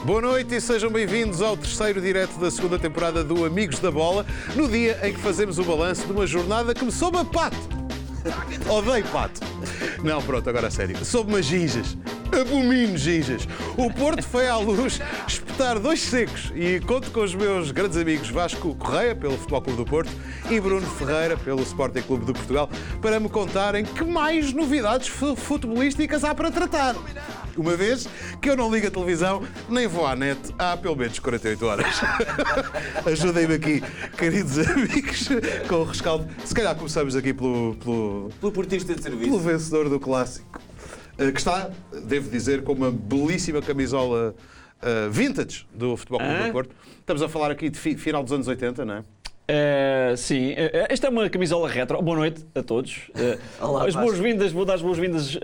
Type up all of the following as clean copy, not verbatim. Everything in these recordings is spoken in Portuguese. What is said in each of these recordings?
Boa noite e sejam bem-vindos ao terceiro direto da segunda temporada do Amigos da Bola, no dia em que fazemos o balanço de uma jornada que me soube a pato. Odeio pato. Não, pronto, agora a sério. Soube-me a ginjas. Abomino ginjas. O Porto foi à Luz espetar dois secos e conto com os meus grandes amigos Vasco Correia, pelo Futebol Clube do Porto, e Bruno Ferreira, pelo Sporting Clube de Portugal, para me contarem que mais novidades futebolísticas há para tratar. Uma vez que eu não ligo a televisão, nem vou à net há pelo menos 48 horas. Ajudem-me aqui, queridos amigos, com o rescaldo. Se calhar começamos aqui pelo portista de serviço. Pelo vencedor do Clássico. Que está, devo dizer, com uma belíssima camisola vintage do Futebol Clube do Porto. Estamos a falar aqui de final dos anos 80, não é? Sim, esta é uma camisola retro. Boa noite a todos. Olá, as boas-vindas, vou dar as boas-vindas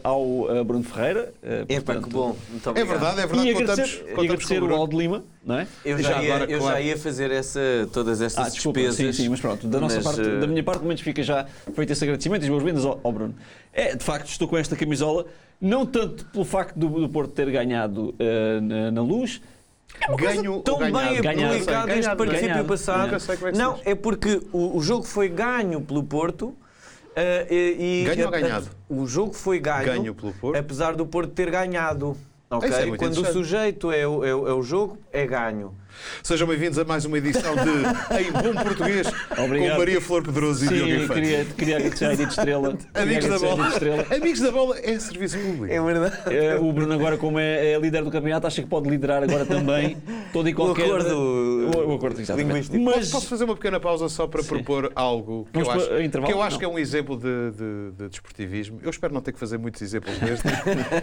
ao Bruno Ferreira. Portanto, que bom. Muito obrigado. É verdade. E agradecer o Aldo Lima, não é? Eu já ia fazer todas estas despesas. Sim, mas pronto, da minha parte, pelo menos fica já feito esse agradecimento e as boas-vindas ao Bruno. De facto, estou com esta camisola, não tanto pelo facto do Porto ter ganhado na Luz. Ganho tão bem aplicado este princípio passado. Não, é porque o jogo foi ganho pelo Porto. Ganho ou ganhado? O jogo foi ganho pelo Porto, apesar do Porto ter ganhado. Okay? Quando o sujeito é o jogo, é ganho. Sejam bem-vindos a mais uma edição de Em Bom Português. Obrigado. Com Maria Flor Pedroso e Diogo Infante. Queria agradecer a Edith Estrela. Amigos da Bola. Amigos da Bola é serviço público. É verdade. O Bruno agora, como é líder do campeonato, acha que pode liderar agora também todo e qualquer... O acordo linguístico. Mas posso fazer uma pequena pausa só para propor algo que eu acho que é um exemplo de desportivismo. Eu espero não ter que fazer muitos exemplos deste.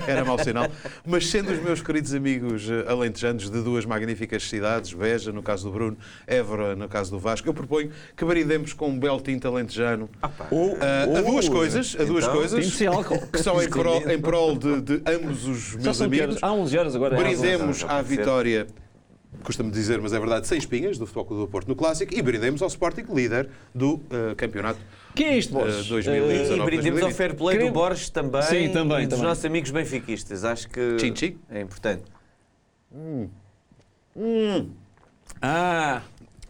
Era mau sinal. Mas sendo os meus queridos amigos alentejanos de duas magníficas cidades, Beja, no caso do Bruno, Évora, no caso do Vasco, eu proponho que maridemos com um belo tinto alentejano a duas coisas que são em prol de ambos os meus amigos. Há 11 horas agora. Brindemos à vitória, custa-me dizer, mas é verdade, sem espinhas, do Futebol Clube do Porto no Clássico, e brindemos ao Sporting, líder do campeonato. Que é isto, Borges? 2019, e brindemos ao fair play do Borges também. Sim, também. E dos nossos amigos benfiquistas. Acho que Tchim-tchim. É importante.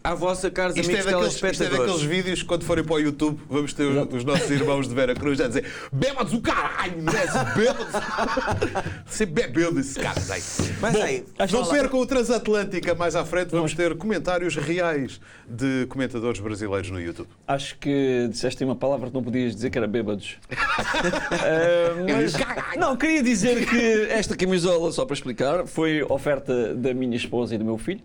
À vossa, caros amigos telespectadores. Isto é daqueles vídeos que, quando forem para o YouTube, vamos ter os nossos irmãos de Vera Cruz a dizer: bêbados o caralho, bêbados. Você bebeu desse cara. Mas aí, não percam o Transatlântica. Mais à frente vamos ter comentários reais de comentadores brasileiros no YouTube. Acho que disseste uma palavra que não podias dizer, que era bêbados. Não, queria dizer que esta camisola, só para explicar, foi oferta da minha esposa e do meu filho.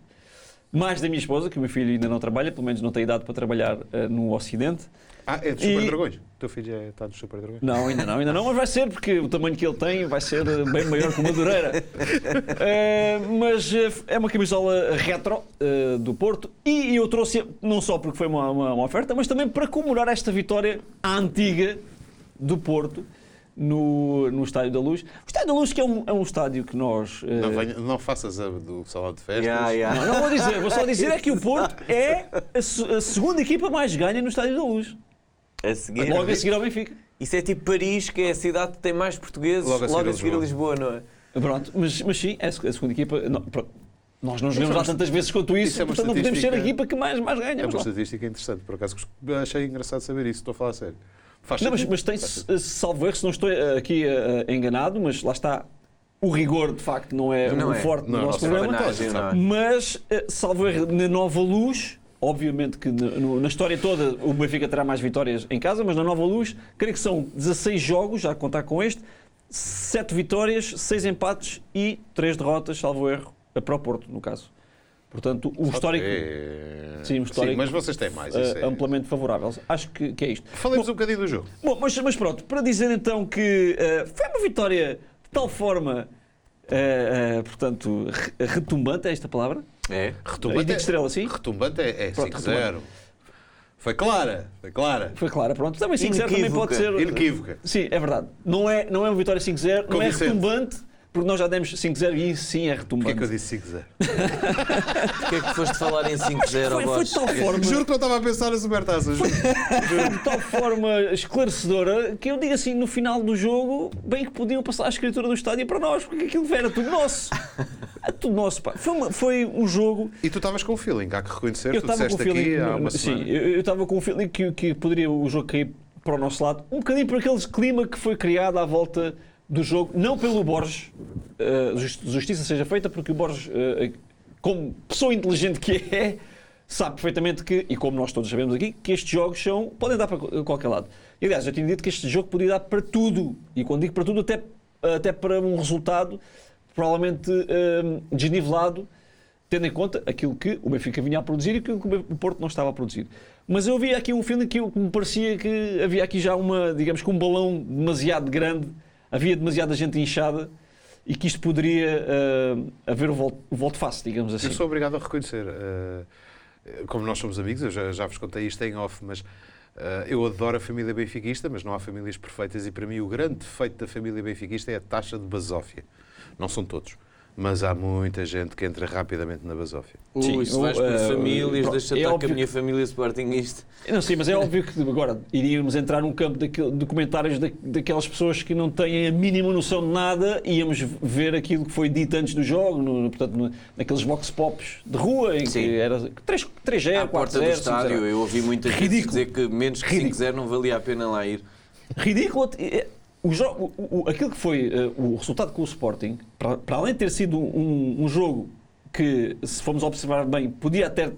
Mais da minha esposa, que o meu filho ainda não trabalha, pelo menos não tem idade para trabalhar no Ocidente. É dos Super Dragões? O teu filho está dos Super Dragões? Não, ainda não, mas vai ser, porque o tamanho que ele tem vai ser bem maior que uma Madureira. Mas é uma camisola retro do Porto, e eu trouxe não só porque foi uma oferta, mas também para comemorar esta vitória à antiga do Porto, no Estádio da Luz. O Estádio da Luz, que é um estádio que nós... Não faças do salão de festas. Não vou dizer, vou só dizer é que o Porto é a segunda equipa mais ganha no Estádio da Luz. Logo a seguir ao Benfica. Isso é tipo Paris, que é a cidade que tem mais portugueses, logo a seguir a Lisboa, não é? Pronto, mas sim, é a segunda equipa... Nós não jogamos lá tantas vezes quanto isso, portanto não podemos ser a equipa que mais ganha. É uma estatística interessante, por acaso achei engraçado saber isso, estou a falar a sério. Não, mas tem, salvo erro, se não estou aqui enganado, mas lá está, o rigor de facto não é forte no nosso programa, mas salvo erro, na Nova Luz, obviamente que na história toda o Benfica terá mais vitórias em casa, mas na Nova Luz, creio que são 16 jogos, já a contar com este, 7 vitórias, 6 empates e 3 derrotas, salvo erro, para o Porto, no caso. Portanto, o histórico... Sim, mas vocês têm mais. Amplamente favorável. Acho que é isto. Falemos um bocadinho do jogo. Bom, mas pronto, para dizer então que foi uma vitória de tal forma, portanto, retumbante, é esta palavra? É. Retumbante. Estrela, sim? Retumbante é 5-0. Foi clara. Foi clara, pronto. Também 5-0 também pode ser... Inequívoca. Sim, é verdade. Não é uma vitória 5-0, não é retumbante, porque nós já demos 5-0 e isso sim é retumbante. Porquê que eu disse 5-0? Porquê que foste falar em 5-0 ao Foi de tal forma... Juro que não estava a pensar na Supertaça. Foi de tal forma esclarecedora que eu digo assim, no final do jogo, bem que podiam passar a escritura do estádio para nós, porque aquilo era tudo nosso. Tudo nosso, pá. Foi um jogo... E tu estavas com o feeling, há que reconhecer, tu disseste aqui há uma semana. Sim, eu estava com o feeling que poderia o jogo cair para o nosso lado, um bocadinho por aquele clima que foi criado à volta do jogo, não pelo Borges, justiça seja feita, porque o Borges, como pessoa inteligente que é, sabe perfeitamente que, e como nós todos sabemos aqui, que estes jogos podem dar para qualquer lado. E, aliás, eu tinha dito que este jogo podia dar para tudo, e quando digo para tudo, até para um resultado provavelmente desnivelado, tendo em conta aquilo que o Benfica vinha a produzir e aquilo que o Porto não estava a produzir. Mas eu vi aqui um feeling que me parecia que havia aqui já digamos que um balão demasiado grande, havia demasiada gente inchada e que isto poderia haver o volte-face, digamos assim. Eu sou obrigado a reconhecer, como nós somos amigos, eu já vos contei isto em off, mas eu adoro a família benfiquista, mas não há famílias perfeitas e para mim o grande defeito da família benfiquista é a taxa de basófia. Não são todos. Mas há muita gente que entra rapidamente na basófia. Se vais por famílias, deixa estar com a minha família sportinguista. Não sei, mas é óbvio que agora iríamos entrar num campo de comentários daquelas pessoas que não têm a mínima noção de nada e íamos ver aquilo que foi dito antes do jogo, portanto, naqueles vox pops de rua, em que era 3-0, 4-0. À porta do estádio, eu ouvi muitas vezes dizer que menos que 5-0 não valia a pena lá ir. Ridículo. Aquilo que foi o resultado com o Sporting, para além de ter sido um jogo que, se formos observar bem, podia até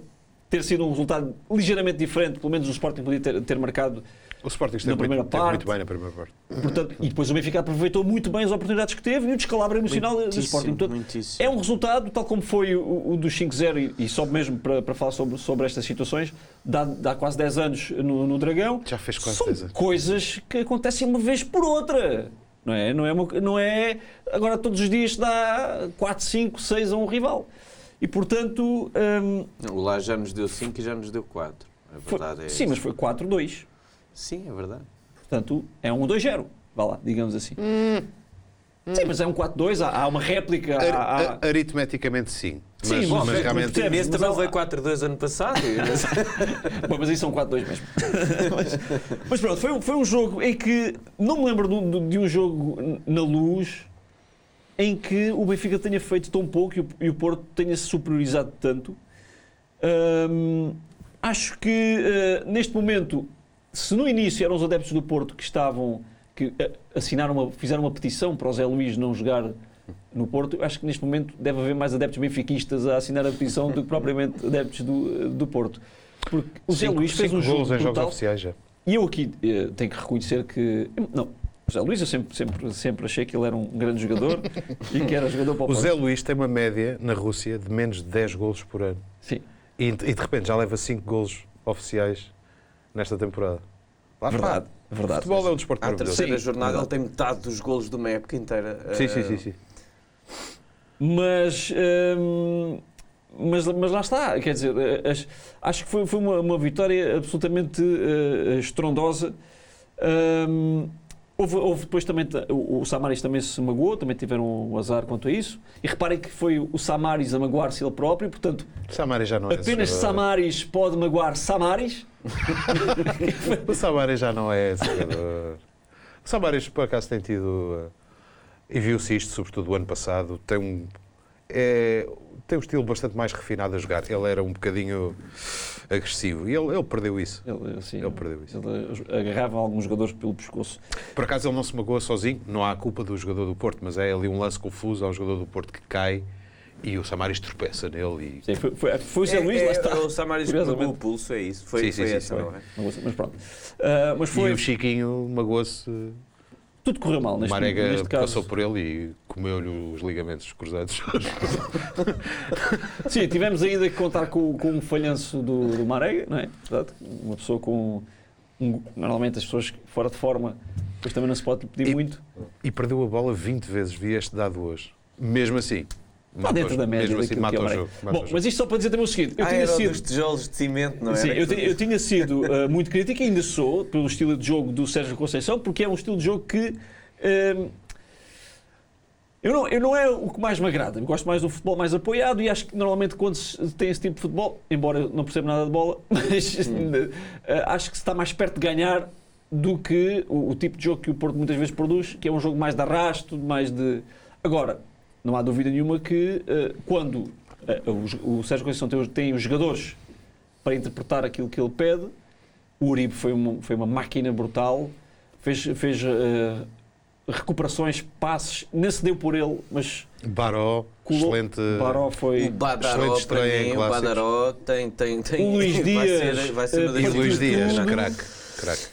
ter sido um resultado ligeiramente diferente, pelo menos o Sporting podia ter marcado o Sporting esteve muito bem na primeira parte. Portanto, e depois o Benfica aproveitou muito bem as oportunidades que teve e o descalabro emocional do Sporting. Portanto, é um resultado, tal como foi o dos 5-0, e só mesmo para falar sobre estas situações, dá quase 10 anos no Dragão. Já fez quase 10 anos. São coisas que acontecem uma vez por outra. Não é agora todos os dias dá 4, 5, 6 a um rival. E portanto... O lá já nos deu 5 e já nos deu 4. A verdade é sim, mas foi 4-2. Sim, é verdade. Portanto, é um 2-0, vá lá, digamos assim. Sim, mas é um 4-2, há uma réplica. Aritmeticamente sim. Sim, mas realmente... Esse também foi 4-2 ano passado. Bom, mas aí são 4-2 mesmo. Mas pronto, foi um jogo em que, não me lembro de um jogo na Luz em que o Benfica tenha feito tão pouco e o Porto tenha se superiorizado tanto. Acho que, neste momento, se no início eram os adeptos do Porto que fizeram uma petição para o Zé Luís não jogar no Porto, acho que neste momento deve haver mais adeptos benfiquistas a assinar a petição do que propriamente adeptos do Porto. Porque o Zé Luís fez um jogo em jogos brutal, oficiais já. E eu aqui tenho que reconhecer que... Não, o Zé Luís eu sempre achei que ele era um grande jogador e que era jogador para o Porto. O Zé Luís tem uma média na Rússia de menos de 10 golos por ano. Sim. E de repente já leva 5 golos oficiais nesta temporada. Lá verdade. O futebol é um desporto maravilhoso. À terceira jornada ele tem metade dos golos de uma época inteira. Sim. Mas lá está, quer dizer, acho que foi uma vitória absolutamente estrondosa. Houve depois também, o Samaris também se magoou, também tiveram um azar quanto a isso. E reparem que foi o Samaris a magoar-se ele próprio, portanto, Samaris já não é apenas Samaris pode magoar Samaris. O Samaris já não é jogador. O Samaris, por acaso, tem tido... E viu-se isto, sobretudo o ano passado, tem um estilo bastante mais refinado a jogar. Ele era um bocadinho agressivo e ele perdeu isso. Ele perdeu isso. Ele agarrava alguns jogadores pelo pescoço. Por acaso ele não se magoa sozinho, não há culpa do jogador do Porto, mas é ali um lance confuso, há um jogador do Porto que cai e o Samaris tropeça nele. Sim, foi o Zé Luís, lá está. O Samaris pegou o pulso, é isso. Foi essa, não é? Mas pronto. E o Chiquinho magoou-se. Tudo correu mal neste caso. Marega passou por ele e comeu-lhe os ligamentos cruzados. Sim, tivemos ainda que contar com um falhanço do Marega, não é? Verdade? Uma pessoa com... Normalmente as pessoas fora de forma, depois também não se pode pedir muito. E perdeu a bola 20 vezes, vi este dado hoje. Mesmo assim. Está dentro da média daquilo que é o jogo. Bom, mas isto só para dizer também o seguinte. Era dos tijolos de cimento, não é? Sim, eu tinha sido muito crítico e ainda sou, pelo estilo de jogo do Sérgio Conceição, porque é um estilo de jogo que... Eu não é o que mais me agrada. Eu gosto mais do futebol mais apoiado e acho que normalmente quando se tem esse tipo de futebol, embora eu não perceba nada de bola, mas acho que se está mais perto de ganhar do que o tipo de jogo que o Porto muitas vezes produz, que é um jogo mais de arrasto, mais de... Agora, não há dúvida nenhuma que quando o Sérgio Conceição tem os jogadores para interpretar aquilo que ele pede, o Uribe foi uma máquina brutal, fez recuperações, passes, nem se deu por ele, mas... Baró, excelente. Baró foi... O Badaró, para mim, o Badaró tem... O Luís Dias... Vai ser uma das... E Luís Dias, craque.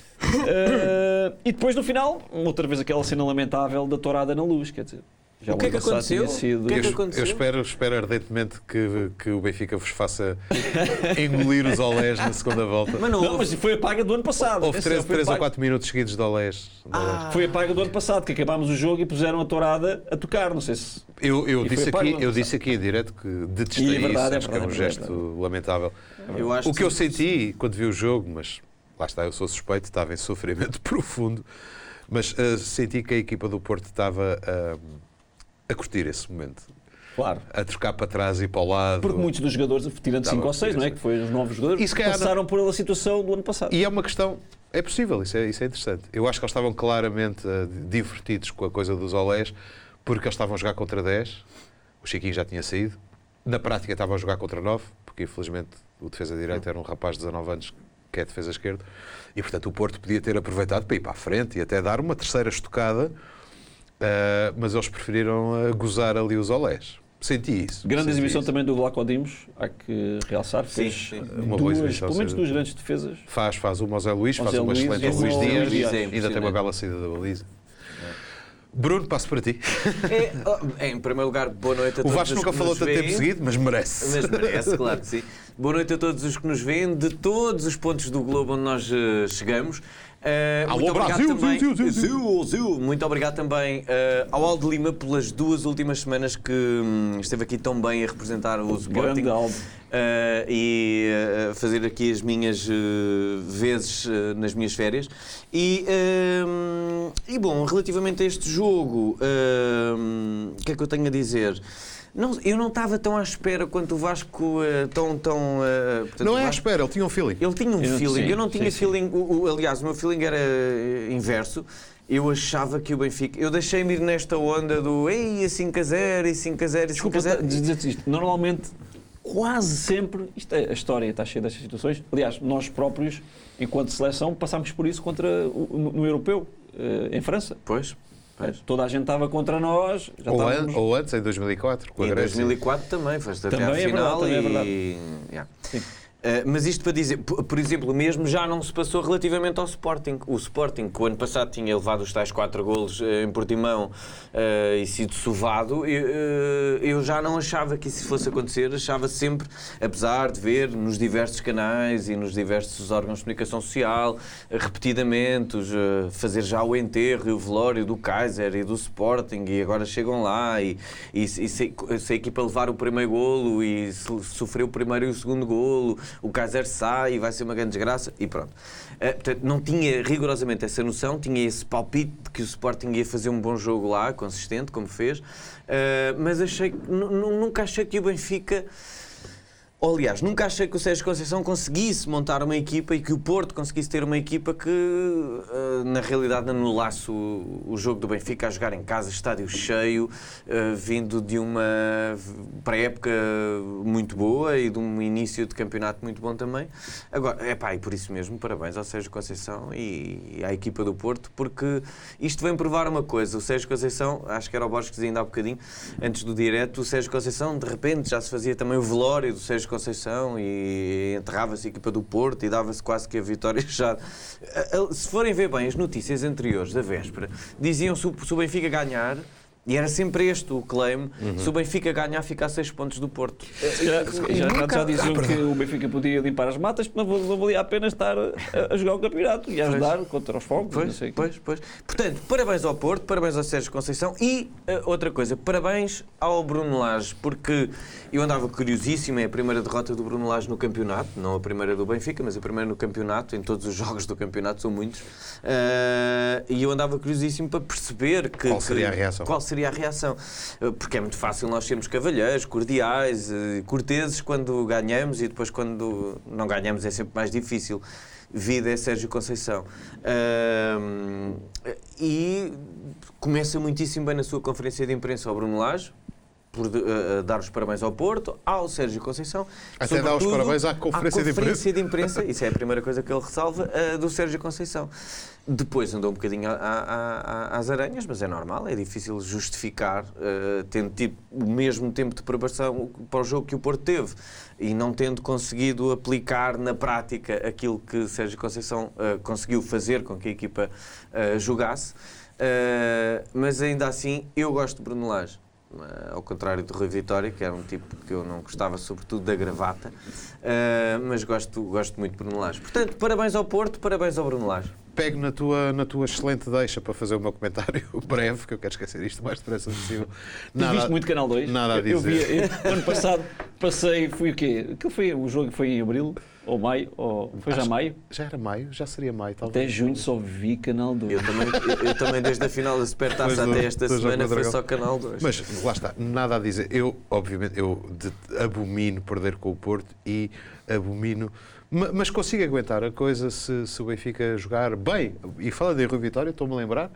E depois no final, outra vez aquela cena lamentável da tourada na luz, quer dizer... O que é que aconteceu? Eu espero ardentemente que o Benfica vos faça engolir os olés na segunda volta. Mas foi a paga do ano passado. Houve 3 ou 4 minutos seguidos de olés. Foi a paga do ano passado, que acabámos o jogo e puseram a tourada a tocar, não sei se... Eu disse aqui em direto que detestei isso, acho que é um gesto lamentável. O que eu senti quando vi o jogo, mas lá está, eu sou suspeito, estava em sofrimento profundo, mas senti que a equipa do Porto estava a curtir esse momento. Claro. A trocar para trás e para o lado. Porque muitos dos jogadores, tirando 5 ou 6, não é? Que foi os novos jogadores, passaram por a situação do ano passado. E é uma questão, é possível, isso é interessante. Eu acho que eles estavam claramente divertidos com a coisa dos olés, porque eles estavam a jogar contra 10, o Chiquinho já tinha saído, na prática estavam a jogar contra 9, porque infelizmente o defesa direito era um rapaz de 19 anos que é defesa esquerdo, e portanto o Porto podia ter aproveitado para ir para a frente e até dar uma terceira estocada. Mas eles preferiram gozar ali os olés. Senti isso. Grande exibição também do Vlaco Dimos, há que realçar. Fez uma boa exibição. Pelo menos 2 grandes defesas. Faz uma ao Zé Luís, faz uma excelente ao Luís Dias, ainda tem uma bela saída da baliza. Bruno, passo para ti. Em primeiro lugar, boa noite a todos. O Vasco nunca falou tanto tempo seguido, mas merece. Mas merece, claro que sim. Boa noite a todos os que nos veem, de todos os pontos do globo onde nós chegamos. Alô, Brasil! Muito obrigado também ao Aldo Lima pelas 2 últimas semanas que esteve aqui tão bem a representar o Sporting. Grande Aldo. E fazer aqui as minhas vezes nas minhas férias. E bom, relativamente a este jogo, o que é que eu tenho a dizer? Eu não estava tão à espera quanto o Vasco, portanto, não é à espera, ele tinha um feeling. Ele tinha um feeling, eu não tinha feeling, aliás, o meu feeling era inverso. Eu achava que o Benfica... Eu deixei-me ir nesta onda do ei, 5-0, 5-0, 5-0. Dizer-te isto, normalmente, quase sempre, a história está cheia destas situações, aliás, nós próprios, enquanto seleção, passámos por isso no Europeu, em França. Pois. Toda a gente estava contra nós. Ou antes, em 2004, com a Grécia. Em 2004 também, foste até à final. Também é verdade. Sim. Mas isto para dizer, por exemplo, mesmo já não se passou relativamente ao Sporting. O Sporting, que o ano passado tinha levado os tais 4 golos em Portimão e sido sovado, eu já não achava que isso fosse acontecer. Achava sempre, apesar de ver nos diversos canais e nos diversos órgãos de comunicação social, repetidamente, fazer já o enterro e o velório do Kaiser e do Sporting, e agora chegam lá e se a equipa levar o primeiro golo e sofreu o primeiro e o segundo golo, o Kaiser sai e vai ser uma grande desgraça e pronto. Portanto, não tinha rigorosamente essa noção, tinha esse palpite de que o Sporting ia fazer um bom jogo lá, consistente, como fez, mas nunca achei que o Benfica... Aliás, nunca achei que o Sérgio Conceição conseguisse montar uma equipa e que o Porto conseguisse ter uma equipa que, na realidade, anulasse o jogo do Benfica a jogar em casa, estádio cheio, vindo de uma pré-época muito boa e de um início de campeonato muito bom também. Agora, e por isso mesmo, parabéns ao Sérgio Conceição e à equipa do Porto, porque isto vem provar uma coisa. O Sérgio Conceição, acho que era o Borges que dizia ainda há bocadinho, antes do direto, o Sérgio Conceição, de repente, já se fazia também o velório do Sérgio Conceição e enterrava-se a equipa do Porto e dava-se quase que a vitória já. Se forem ver bem as notícias anteriores da véspera, diziam se o Benfica ganhar, e era sempre este o claim, se o Benfica ganhar, fica a 6 pontos do Porto. Já diziam que o Benfica podia limpar as matas, porque não valia a pena estar a jogar o campeonato e a ajudar contra os fogos. Pois. Portanto, parabéns ao Porto, parabéns ao Sérgio Conceição e outra coisa, parabéns ao Bruno Lage, porque eu andava curiosíssimo, é a primeira derrota do Bruno Lage no campeonato, não a primeira do Benfica, mas a primeira no campeonato, em todos os jogos do campeonato, são muitos, e eu andava curiosíssimo para perceber qual seria a reação. Porque é muito fácil nós sermos cavalheiros, cordiais, corteses quando ganhamos e depois quando não ganhamos é sempre mais difícil. Vida é Sérgio Conceição. E começa muitíssimo bem na sua conferência de imprensa ao Bruno Lage, por dar os parabéns ao Porto, ao Sérgio Conceição. Até dar os parabéns à conferência de imprensa. Isso é a primeira coisa que ele ressalva do Sérgio Conceição. Depois andou um bocadinho às aranhas, mas é normal, é difícil justificar, tendo tido o mesmo tempo de preparação para o jogo que o Porto teve e não tendo conseguido aplicar na prática aquilo que Sérgio Conceição conseguiu fazer com que a equipa jogasse. Mas ainda assim, eu gosto de Bruno Lage. Ao contrário do Rui Vitória, que era um tipo que eu não gostava, sobretudo da gravata, mas gosto muito de Bruno Lage. Portanto, parabéns ao Porto, parabéns ao Bruno Lage. Pego na tua excelente deixa para fazer o meu comentário breve, que eu quero esquecer isto o mais depressa possível. Viste muito Canal 2? Nada a dizer. Ano passado fui o quê? O jogo foi em abril? Ou maio? Foi já maio? Já era maio? Já seria maio, talvez. Até junho só vi Canal 2. Eu também desde a final da Supertaça até esta semana foi só Canal 2. Mas lá está, nada a dizer. Eu, obviamente, abomino perder com o Porto e abomino... Mas consigo aguentar a coisa se o Benfica jogar bem. E falando em Rui Vitória, estou-me a lembrar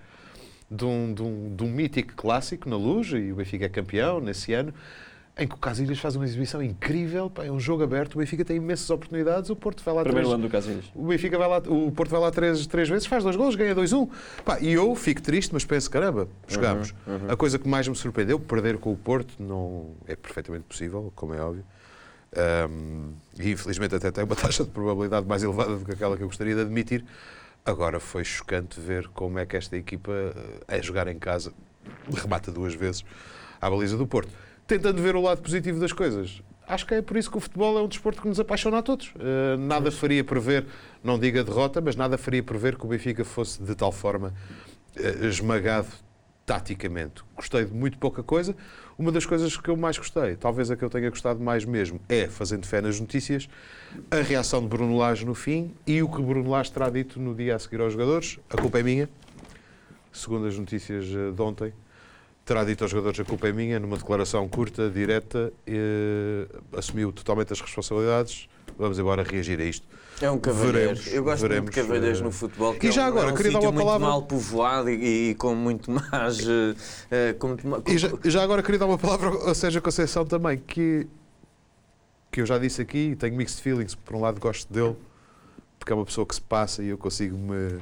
de um mítico clássico na Luz, e o Benfica é campeão nesse ano, em que o Casilhas faz uma exibição incrível, é um jogo aberto, o Benfica tem imensas oportunidades, o Porto vai lá primeiro ano do Casilhas. O Porto vai lá três vezes, faz 2 golos, ganha 2-1. E eu fico triste, mas penso, caramba, jogámos. A coisa que mais me surpreendeu, perder com o Porto, não é perfeitamente possível, como é óbvio. E infelizmente até tem uma taxa de probabilidade mais elevada do que aquela que eu gostaria de admitir. Agora foi chocante ver como é que esta equipa, a jogar em casa, remata 2 vezes à baliza do Porto. Tentando ver o lado positivo das coisas. Acho que é por isso que o futebol é um desporto que nos apaixona a todos. Nada faria prever, não digo a derrota, mas nada faria prever que o Benfica fosse de tal forma esmagado taticamente. Gostei de muito pouca coisa. Uma das coisas que eu mais gostei, talvez a que eu tenha gostado mais mesmo, é, fazendo fé nas notícias, a reação de Bruno Lage no fim e o que Bruno Lage terá dito no dia a seguir aos jogadores. A culpa é minha, segundo as notícias de ontem. Terá dito aos jogadores: a culpa é minha, numa declaração curta, direta, assumiu totalmente as responsabilidades. Vamos embora reagir a isto. É um cavalheiro. Eu gosto muito de cavalheiros no futebol, que e já agora, queria dar uma palavra... muito mal povoado e com muito mais... E já agora queria dar uma palavra ao Sérgio Conceição também, que eu já disse aqui, tenho mixed feelings. Por um lado gosto dele, porque é uma pessoa que se passa e eu consigo me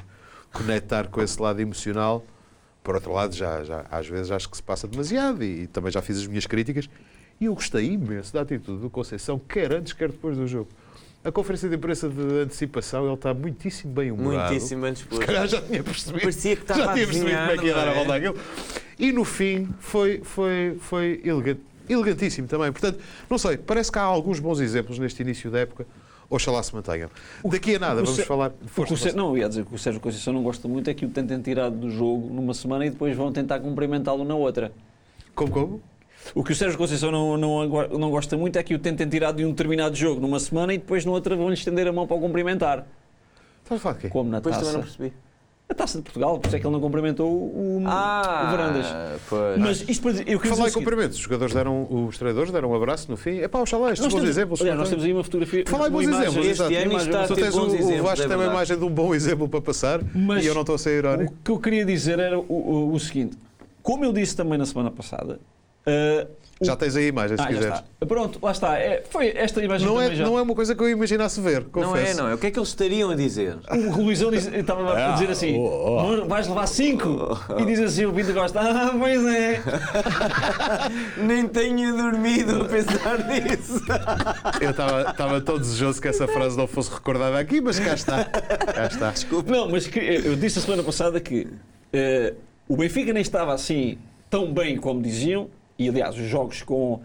conectar com esse lado emocional. Por outro lado, já às vezes acho que se passa demasiado e também já fiz as minhas críticas. E eu gostei imenso da atitude do Conceição, quer antes, quer depois do jogo. A conferência de imprensa de antecipação, ele está muitíssimo bem humorado. Muitíssimo bem disposto. Se calhar já tinha percebido. Parecia que estava já tinha percebido como é que ia dar a volta àquilo. E no fim foi elegantíssimo também. Portanto, não sei, parece que há alguns bons exemplos neste início da época. Oxalá se mantenham. Daqui a nada, vamos falar... Não, eu ia dizer que o Sérgio Conceição não gosta muito é que o tentem tirar do jogo numa semana e depois vão tentar cumprimentá-lo na outra. Como? O que o Sérgio Conceição não gosta muito é que o tentem tirar de um determinado jogo numa semana e depois na outra vão-lhe estender a mão para o cumprimentar. Estás a falar de quê? Como na taça. Depois também não percebi. A Taça de Portugal, por isso é que ele não cumprimentou o Varandas. Pois. Mas isto para dizer... Falar em cumprimentos, os treinadores deram um abraço no fim. Oxalá, estes bons exemplos. Aliás, nós temos aí uma fotografia... Falar em bons exemplos. Este ano está a ter bons exemplos. O Vasco tem uma imagem de um bom exemplo para passar, mas e eu não estou a ser irónico. O que eu queria dizer era o seguinte. Como eu disse também na semana passada... Já tens aí a imagem, se quiseres. Pronto, lá está. Foi esta imagem também já. Não é uma coisa que eu imaginasse ver, confesso. Não é. O que é que eles estariam a dizer? O Luizão estava a dizer assim, vais levar 5? E diz assim, o Pinto Costa, pois é. Nem tenho dormido a pensar nisso. Eu estava tão desejoso que essa frase não fosse recordada aqui, mas cá está. Desculpa. Não, mas eu disse a semana passada que o Benfica nem estava assim tão bem como diziam. E, aliás, os jogos com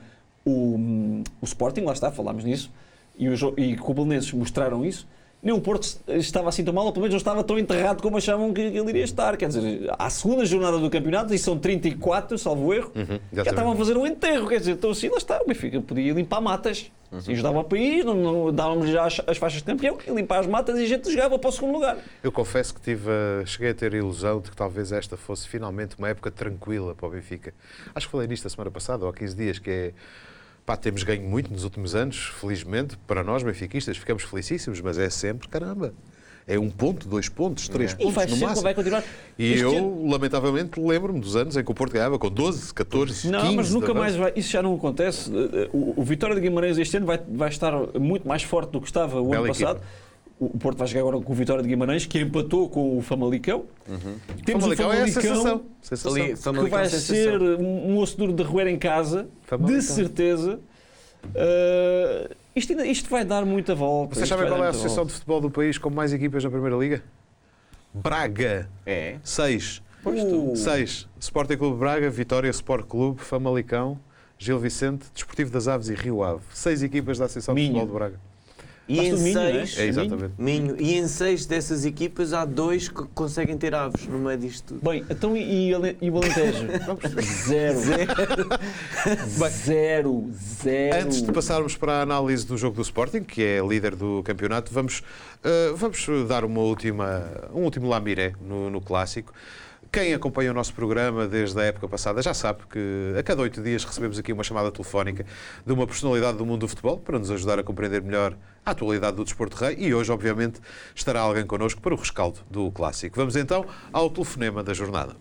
o Sporting, lá está, falámos nisso, e com o Belenenses mostraram isso, nem o Porto estava assim tão mal, ou pelo menos não estava tão enterrado como achavam que ele iria estar. Quer dizer, à segunda jornada do campeonato, e são 34, salvo erro, já estavam a fazer um enterro. Quer dizer, então assim, lá está, o Benfica podia limpar matas. E ajudava o país, não dávamos já as faixas de campeão, e limpar as matas e a gente jogava para o segundo lugar. Eu confesso que cheguei a ter a ilusão de que talvez esta fosse finalmente uma época tranquila para o Benfica. Acho que falei nisto a semana passada, ou há 15 dias, que é... temos ganho muito nos últimos anos, felizmente, para nós benfiquistas, ficamos felicíssimos, mas é sempre, caramba, É 1 ponto, 2 pontos, 3 pontos no máximo. Vai continuar. E eu, lamentavelmente, lembro-me dos anos em que o Porto ganhava com 12, 14, 15... Não, mas nunca mais vai. Isso já não acontece. O Vitória de Guimarães este ano vai estar muito mais forte do que estava o ano passado. O Porto vai jogar agora com o Vitória de Guimarães, que empatou com o Famalicão. Temos o Famalicão é a sensação. Que vai ser um osso duro de roer em casa, de certeza. Isto vai dar muita volta. Vocês sabem qual é a associação de futebol do país com mais equipas na Primeira Liga? Braga. 6. 6. Sporting Clube Braga, Vitória Sport Clube, Famalicão, Gil Vicente, Desportivo das Aves e Rio Ave. 6 equipas da Associação de Futebol de Braga. E em 6, exatamente. E em 6 dessas equipas há 2 que conseguem ter aves no meio disto tudo. Bem, então e o Alentejo? 0. Antes de passarmos para a análise do jogo do Sporting, que é líder do campeonato, vamos dar um último lamiré no clássico. Quem acompanha o nosso programa desde a época passada já sabe que a cada 8 dias recebemos aqui uma chamada telefónica de uma personalidade do mundo do futebol para nos ajudar a compreender melhor a atualidade do desporto rei e hoje, obviamente, estará alguém connosco para o rescaldo do clássico. Vamos então ao telefonema da jornada.